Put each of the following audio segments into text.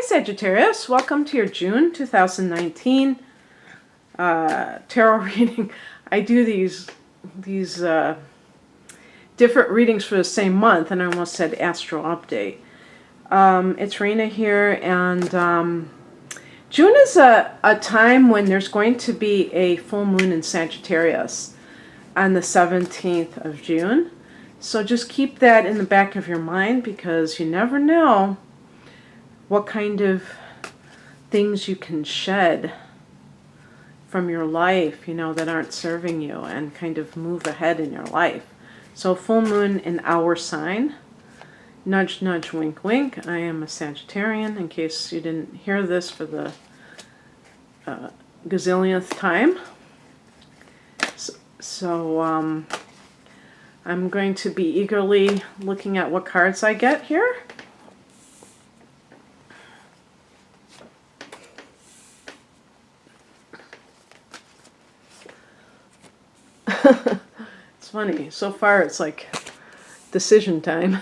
Sagittarius, welcome to your June 2019 tarot reading. I do these different readings for the same month, and I almost said astro update. It's Rena here, and June is a time when there's going to be a full moon in Sagittarius on the 17th of June. So just keep that in the back of your mind, because you never know what kind of things you can shed from your life, that aren't serving you, and kind of move ahead in your life. So full moon in our sign. Nudge, nudge, wink, wink. I am a Sagittarian, in case you didn't hear this for the gazillionth time. So I'm going to be eagerly looking at what cards I get here. It's funny. So far, it's like decision time.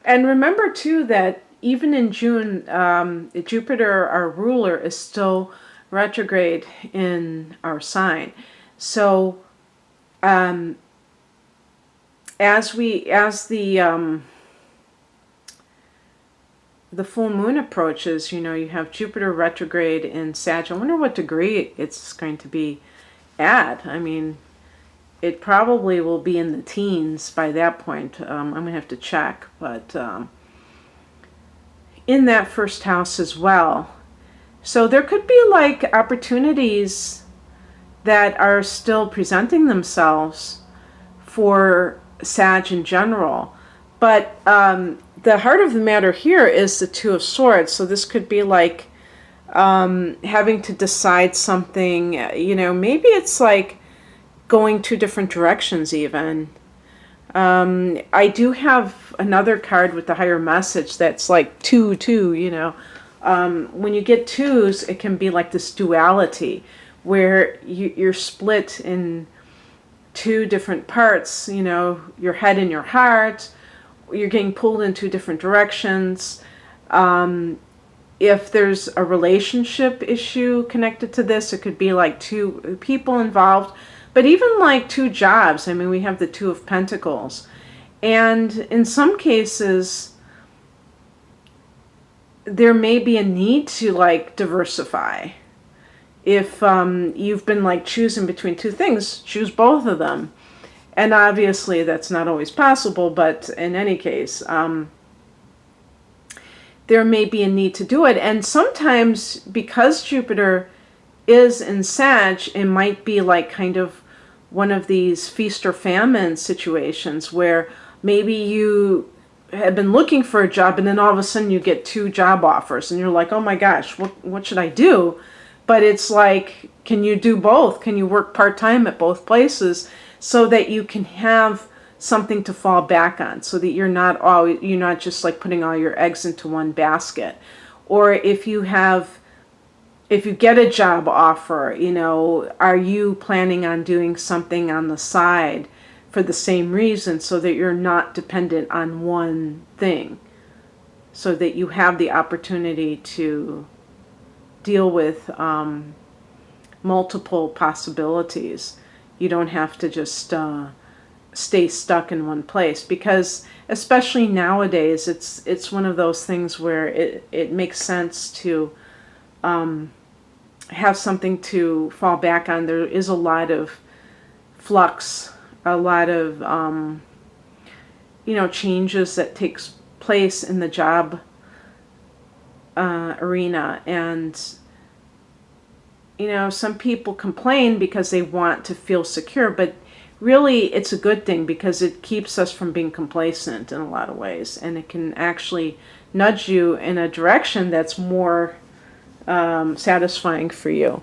And remember, too, that even in June, Jupiter, our ruler, is still retrograde in our sign. So as the full moon approaches, you have Jupiter retrograde in Sag. I wonder what degree it's going to be at. I mean, it probably will be in the teens by that point. I'm going to have to check. But in that first house as well. So there could be like opportunities that are still presenting themselves for Sag in general. But the heart of the matter here is the Two of Swords. So this could be like having to decide something, maybe it's like going two different directions even. I do have another card with the higher message that's like two, when you get twos, it can be like this duality where you're split in two different parts, your head and your heart. You're getting pulled in two different directions. If there's a relationship issue connected to this, it could be like two people involved. But even like two jobs. I mean, we have the Two of Pentacles. And in some cases, there may be a need to like diversify. If you've been like choosing between two things, choose both of them. And obviously that's not always possible, but in any case, there may be a need to do it. And sometimes because Jupiter is in Sag, it might be like kind of one of these feast or famine situations where maybe you have been looking for a job and then all of a sudden you get two job offers and you're like, oh my gosh, what should I do? But it's like, can you do both? Can you work part-time at both places so that you can have something to fall back on, so that you're not just like putting all your eggs into one basket? Or if you get a job offer, are you planning on doing something on the side for the same reason, so that you're not dependent on one thing, so that you have the opportunity to deal with multiple possibilities. You don't have to just stay stuck in one place, because especially nowadays, it's one of those things where it makes sense to have something to fall back on. There is a lot of flux, a lot of changes that takes place in the job arena. And some people complain because they want to feel secure, but really it's a good thing, because it keeps us from being complacent in a lot of ways, and it can actually nudge you in a direction that's more satisfying for you.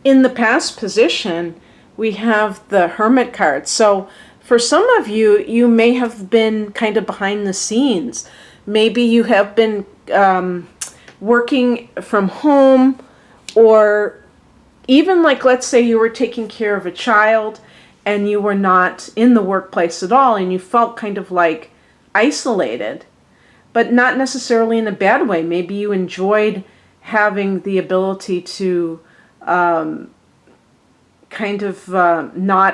In the past position, we have the Hermit card. So for some of you, you may have been kind of behind the scenes. Maybe you have been working from home, or even like, let's say you were taking care of a child and you were not in the workplace at all and you felt kind of like isolated, but not necessarily in a bad way. Maybe you enjoyed having the ability to not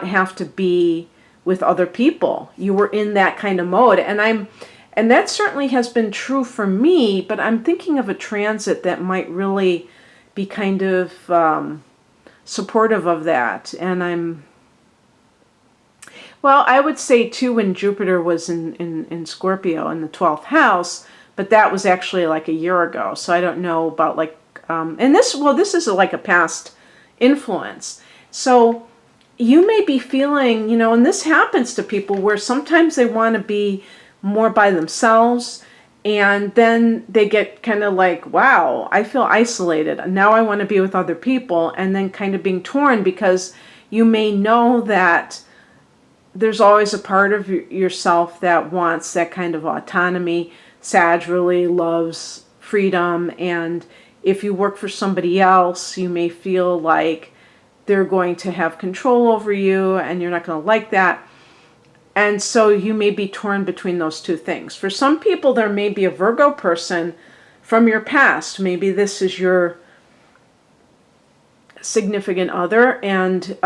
have to be with other people. You were in that kind of mode. And that certainly has been true for me, but I'm thinking of a transit that might really be kind of supportive of that. And I would say too, when Jupiter was in Scorpio in the 12th house, but that was actually like a year ago. So I don't know about this is like a past influence. So you may be feeling, and this happens to people where sometimes they want to be more by themselves, and then they get kind of like, wow, I feel isolated. Now I want to be with other people, and then kind of being torn because you may know that there's always a part of yourself that wants that kind of autonomy. Sag really loves freedom, and if you work for somebody else, you may feel like they're going to have control over you, and you're not going to like that. And so you may be torn between those two things. For some people, there may be a Virgo person from your past. Maybe this is your significant other, and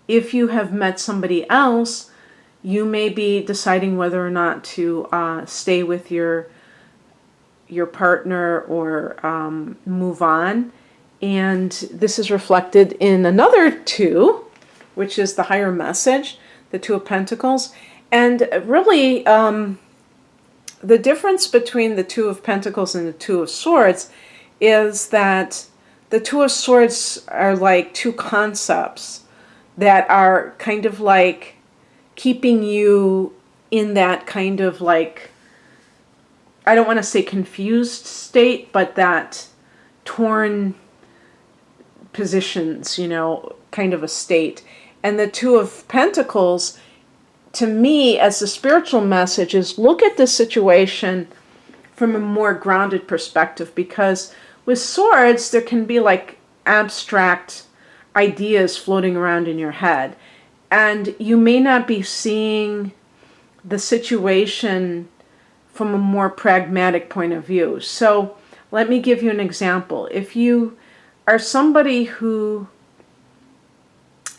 if you have met somebody else, you may be deciding whether or not to stay with your partner or move on. And this is reflected in another 2, which is the higher message, the 2 of Pentacles. And really, the difference between the 2 of Pentacles and the 2 of Swords is that the 2 of Swords are like 2 concepts that are kind of like keeping you in that kind of like, I don't want to say confused state, but that torn positions, kind of a state. And the 2 of Pentacles, to me, as the spiritual message, is look at this situation from a more grounded perspective, because with swords, there can be like abstract ideas floating around in your head, and you may not be seeing the situation from a more pragmatic point of view. So let me give you an example. If you are somebody who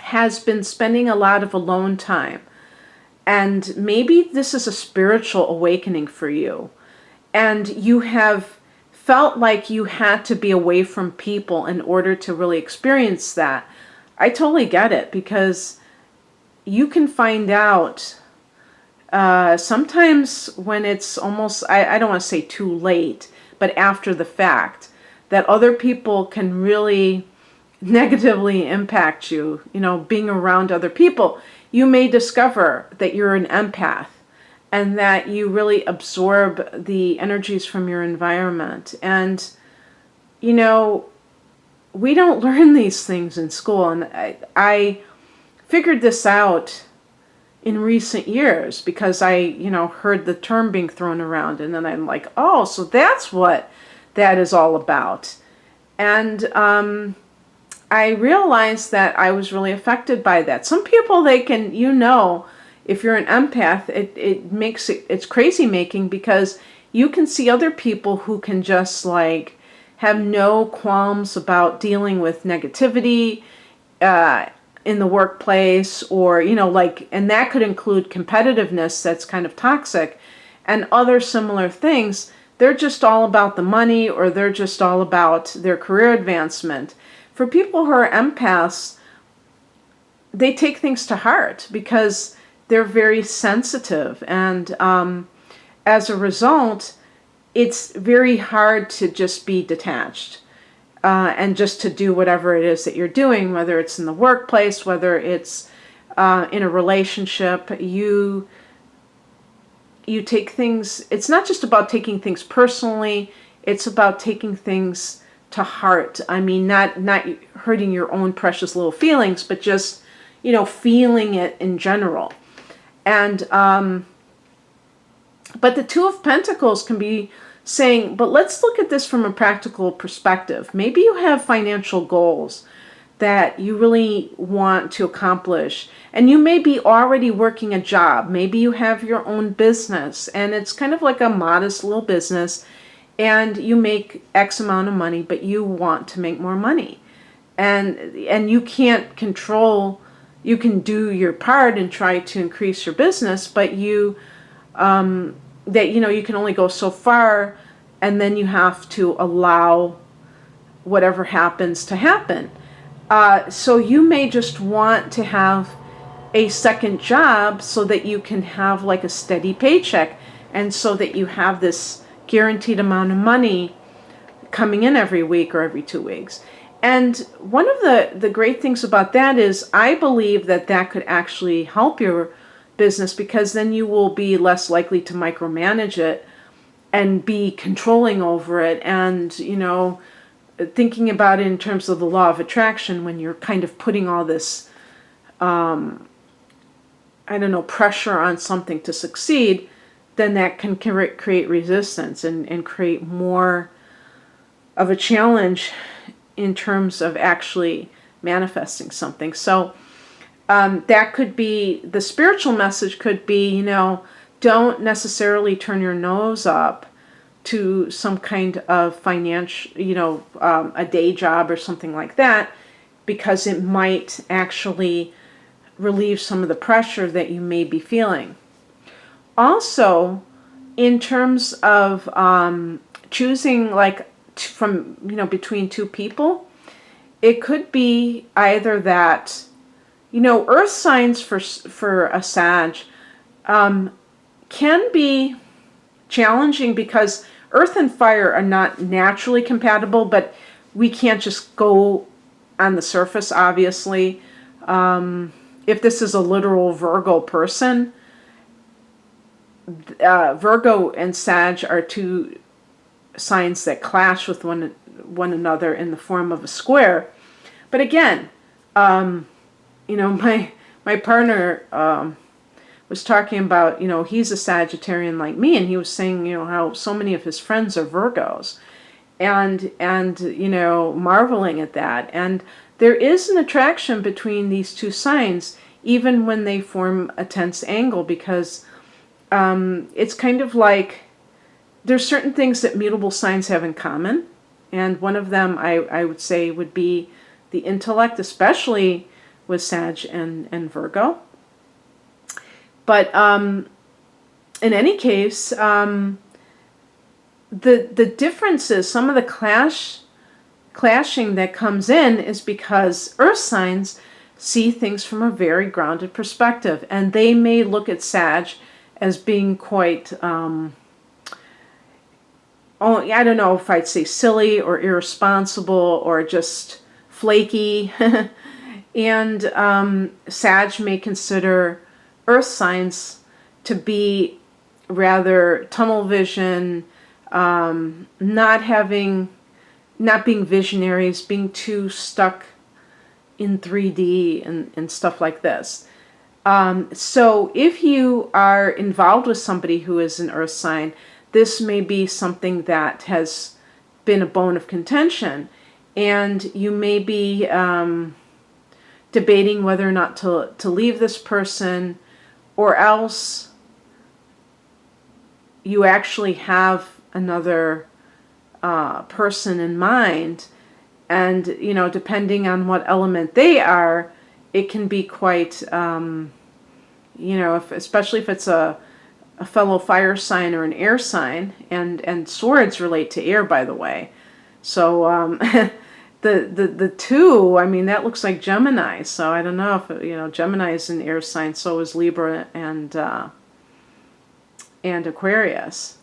has been spending a lot of alone time, and maybe this is a spiritual awakening for you, and you have felt like you had to be away from people in order to really experience that, I totally get it, because you can find out sometimes when it's almost, I don't want to say too late, but after the fact, that other people can really negatively impact you. Being around other people, you may discover that you're an empath and that you really absorb the energies from your environment. And, we don't learn these things in school. And I figured this out in recent years because I, heard the term being thrown around, and then I'm like, oh, so that's what that is all about. And I realized that I was really affected by that. Some people, they can, if you're an empath, it's crazy making, because you can see other people who can just like have no qualms about dealing with negativity in the workplace, or, and that could include competitiveness that's kind of toxic, and other similar things. They're just all about the money, or they're just all about their career advancement. For people who are empaths, they take things to heart because they're very sensitive, and as a result, it's very hard to just be detached and just to do whatever it is that you're doing, whether it's in the workplace, whether it's in a relationship. You take things, it's not just about taking things personally, it's about taking things to heart. I mean, not hurting your own precious little feelings, but just, feeling it in general. And But the Two of Pentacles can be saying, but let's look at this from a practical perspective. Maybe you have financial goals that you really want to accomplish, and you may be already working a job. Maybe you have your own business, and it's kind of like a modest little business, and you make X amount of money, but you want to make more money. And you can't control, you can do your part and try to increase your business, but you you can only go so far, and then you have to allow whatever happens to happen. So you may just want to have a second job so that you can have like a steady paycheck, and so that you have this guaranteed amount of money coming in every week or every 2 weeks. And one of the great things about that is I believe that that could actually help your business, because then you will be less likely to micromanage it and be controlling over it, and thinking about it in terms of the law of attraction. When you're kind of putting all this pressure on something to succeed, then that can create resistance and create more of a challenge in terms of actually manifesting something. So that could be, the spiritual message could be, don't necessarily turn your nose up to some kind of financial, a day job or something like that, because it might actually relieve some of the pressure that you may be feeling. Also, in terms of choosing from between two people, it could be either that earth signs for a Sag can be challenging, because earth and fire are not naturally compatible, but we can't just go on the surface, obviously. If this is a literal Virgo person, Virgo and Sag are two signs that clash with one another in the form of a square. But again, my partner was talking about, he's a Sagittarian like me, and he was saying, how so many of his friends are Virgos, and marveling at that. And there is an attraction between these two signs, even when they form a tense angle, because it's kind of like there's certain things that mutable signs have in common, and one of them I would say would be the intellect, especially with Sag and Virgo. But in any case, the differences, some of the clashing that comes in is because earth signs see things from a very grounded perspective, and they may look at Sag as being quite, I don't know if I'd say silly or irresponsible or just flaky. And Sag may consider earth signs to be rather tunnel vision, not being visionaries, being too stuck in 3D and stuff like this. So if you are involved with somebody who is an earth sign, this may be something that has been a bone of contention, and you may be debating whether or not to leave this person, or else you actually have another person in mind, and depending on what element they are, it can be quite especially if it's a fellow fire sign or an air sign, and swords relate to air, by the way. So the two, that looks like Gemini. So I don't know if Gemini is an air sign. So is Libra and Aquarius.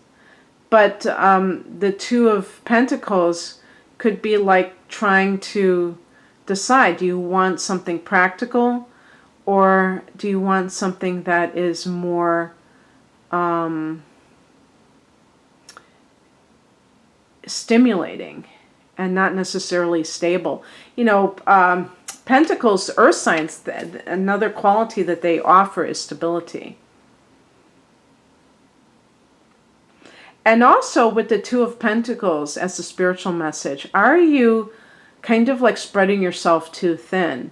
But the Two of Pentacles could be like trying to decide: do you want something practical, or do you want something that is more stimulating and not necessarily stable? Pentacles, earth signs, another quality that they offer is stability. And also with the Two of Pentacles as the spiritual message, are you kind of like spreading yourself too thin?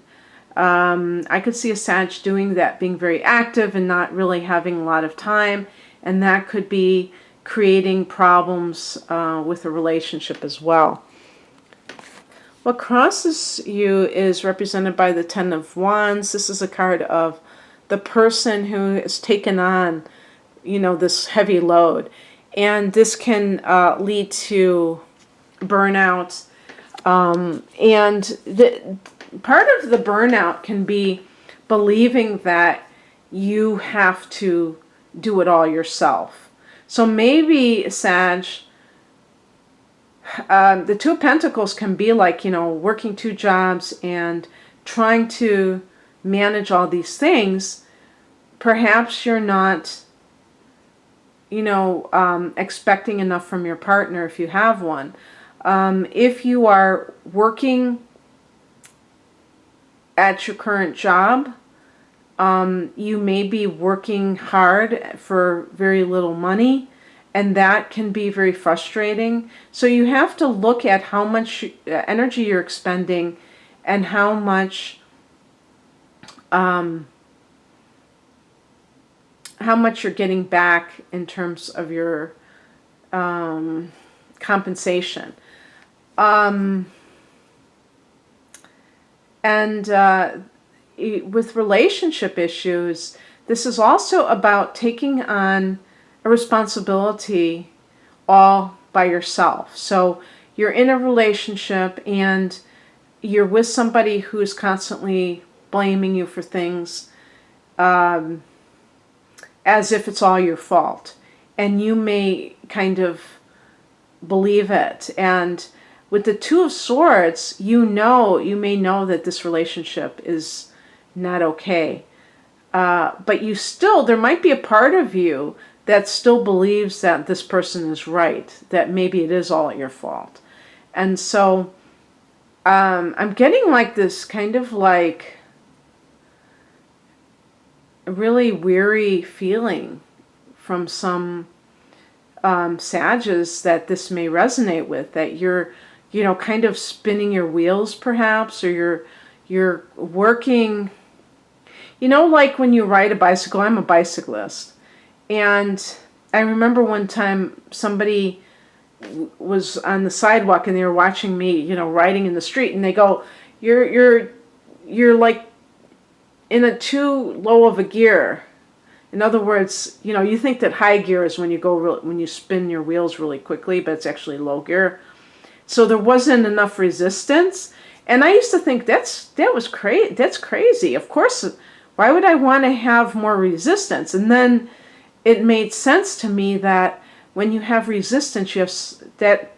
I could see a Sag doing that, being very active and not really having a lot of time. And that could be creating problems with a relationship as well. What crosses you is represented by the Ten of Wands. This is a card of the person who has taken on, this heavy load. And this can lead to burnout. And part of the burnout can be believing that you have to do it all yourself. So maybe, Sag, the Two of Pentacles can be like, working 2 jobs and trying to manage all these things. Perhaps you're not, expecting enough from your partner if you have one. If you are working at your current job, you may be working hard for very little money, and that can be very frustrating. So you have to look at how much energy you're expending and how much you're getting back in terms of your compensation. With relationship issues, this is also about taking on a responsibility all by yourself. So you're in a relationship and you're with somebody who's constantly blaming you for things, as if it's all your fault. And you may kind of believe it. And with the Two of Swords, you may know that this relationship is not okay. But there might be a part of you that still believes that this person is right, that maybe it is all your fault. And so I'm getting like this kind of like a really weary feeling from some Sages that this may resonate with, that you're, kind of spinning your wheels perhaps, or you're working, like when you ride a bicycle. I'm a bicyclist. And I remember one time somebody was on the sidewalk and they were watching me, riding in the street, and they go, you're like in a too low of a gear. In other words, you think that high gear is when when you spin your wheels really quickly, but it's actually low gear. So there wasn't enough resistance. And I used to think that's crazy. Of course, why would I want to have more resistance? And then it made sense to me that when you have resistance, that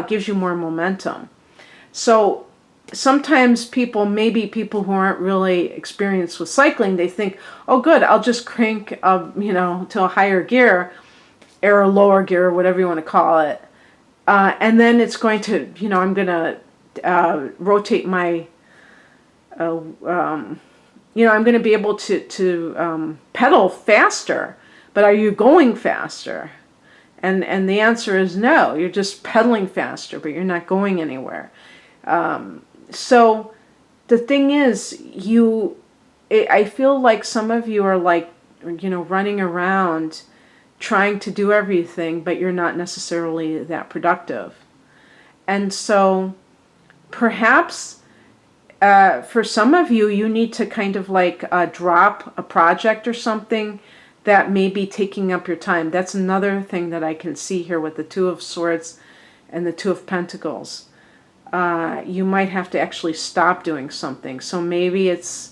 gives you more momentum. So sometimes maybe people who aren't really experienced with cycling, they think, oh good, I'll just crank to a higher gear or a lower gear, or whatever you want to call it. And then it's going to, I'm going to rotate my, I'm going to be able to pedal faster. But are you going faster? And the answer is no. You're just pedaling faster, but you're not going anywhere. So the thing is, I feel like some of you are like, running around trying to do everything, but you're not necessarily that productive. And so perhaps for some of you, you need to kind of like drop a project or something that may be taking up your time. That's another thing that I can see here with the Two of Swords and the Two of Pentacles. You might have to actually stop doing something. So maybe it's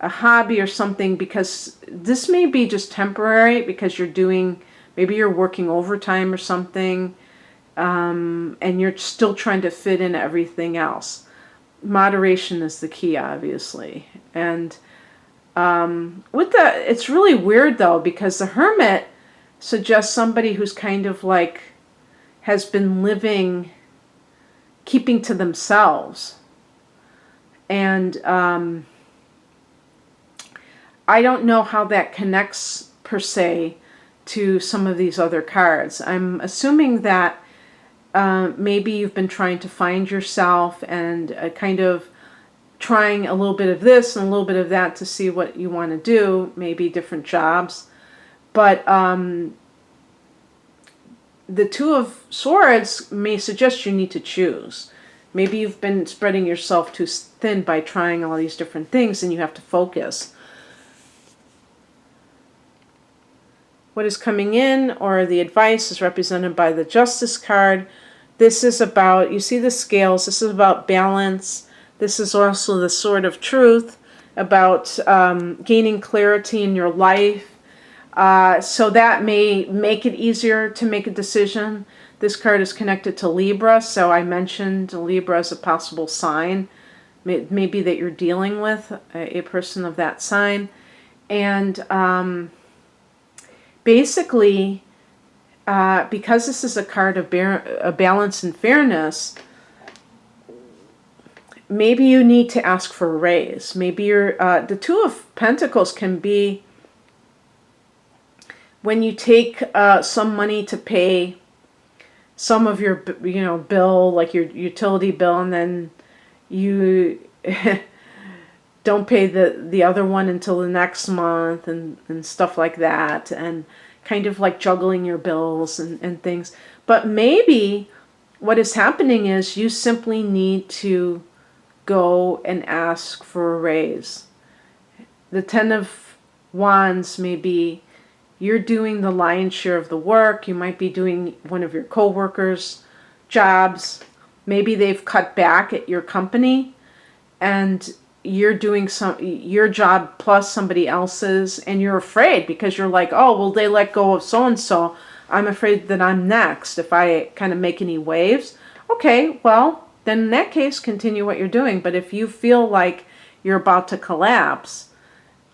a hobby or something, because this may be just temporary, because maybe you're working overtime or something, and you're still trying to fit in everything else. Moderation is the key, obviously. And it's really weird though, because the Hermit suggests somebody who's kind of like has been keeping to themselves. And I don't know how that connects per se to some of these other cards. I'm assuming that maybe you've been trying to find yourself and kind of trying a little bit of this and a little bit of that to see what you want to do, maybe different jobs. But the Two of Swords may suggest you need to choose. Maybe you've been spreading yourself too thin by trying all these different things and you have to focus. What is coming in, or the advice, is represented by the Justice card. This is about, you see the scales, this is about balance. This is also the Sword of Truth, about gaining clarity in your life. So that may make it easier to make a decision. This card is connected to Libra, so I mentioned Libra as a possible sign. Maybe that you're dealing with a person of that sign. And basically, because this is a card of balance and fairness, maybe you need to ask for a raise. Maybe you're, the Two of Pentacles can be when you take some money to pay some of your, bill, like your utility bill, and then you don't pay the other one until the next month and stuff like that, and kind of like juggling your bills and things. But maybe what is happening is you simply need to go and ask for a raise. The Ten of Wands may be you're doing the lion's share of the work. You might be doing one of your co-workers' jobs. Maybe they've cut back at your company and you're doing your job plus somebody else's, and you're afraid because you're like, oh, well, they let go of so-and-so. I'm afraid that I'm next if I kind of make any waves. Okay, well, then in that case, continue what you're doing. But if you feel like you're about to collapse,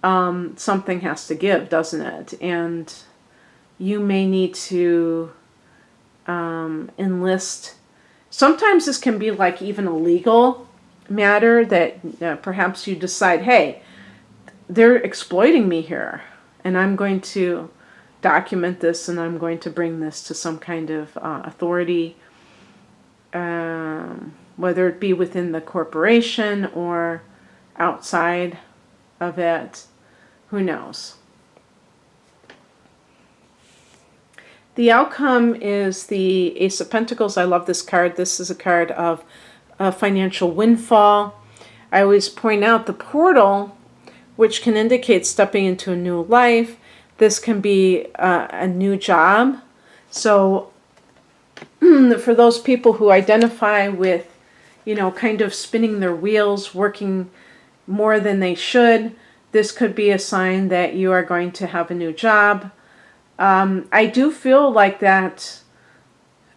something has to give, doesn't it? And you may need to enlist. Sometimes this can be like even a legal matter that perhaps you decide, hey, they're exploiting me here, and I'm going to document this, and I'm going to bring this to some kind of authority, whether it be within the corporation or outside of it. Who knows? The outcome is the Ace of Pentacles. I love this card. This is a card of financial windfall. I always point out the portal, which can indicate stepping into a new life. This can be a new job. So for those people who identify with, kind of spinning their wheels, working more than they should, this could be a sign that you are going to have a new job. I do feel like that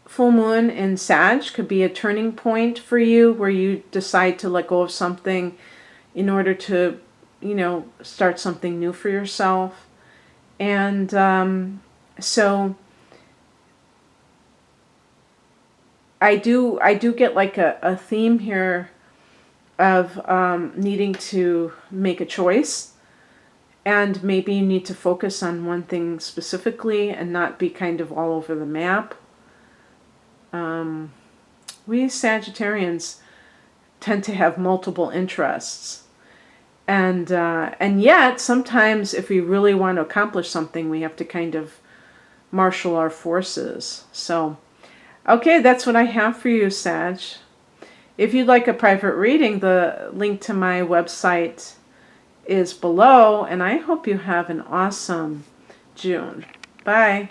full moon in Sag could be a turning point for you, where you decide to let go of something in order to, start something new for yourself. And so I do get like a theme here of needing to make a choice, and maybe you need to focus on one thing specifically and not be kind of all over the map. We Sagittarians tend to have multiple interests, and yet sometimes if we really want to accomplish something, we have to kind of marshal our forces. So okay, that's what I have for you, Sag. If you'd like a private reading, the link to my website is below, and I hope you have an awesome June. Bye.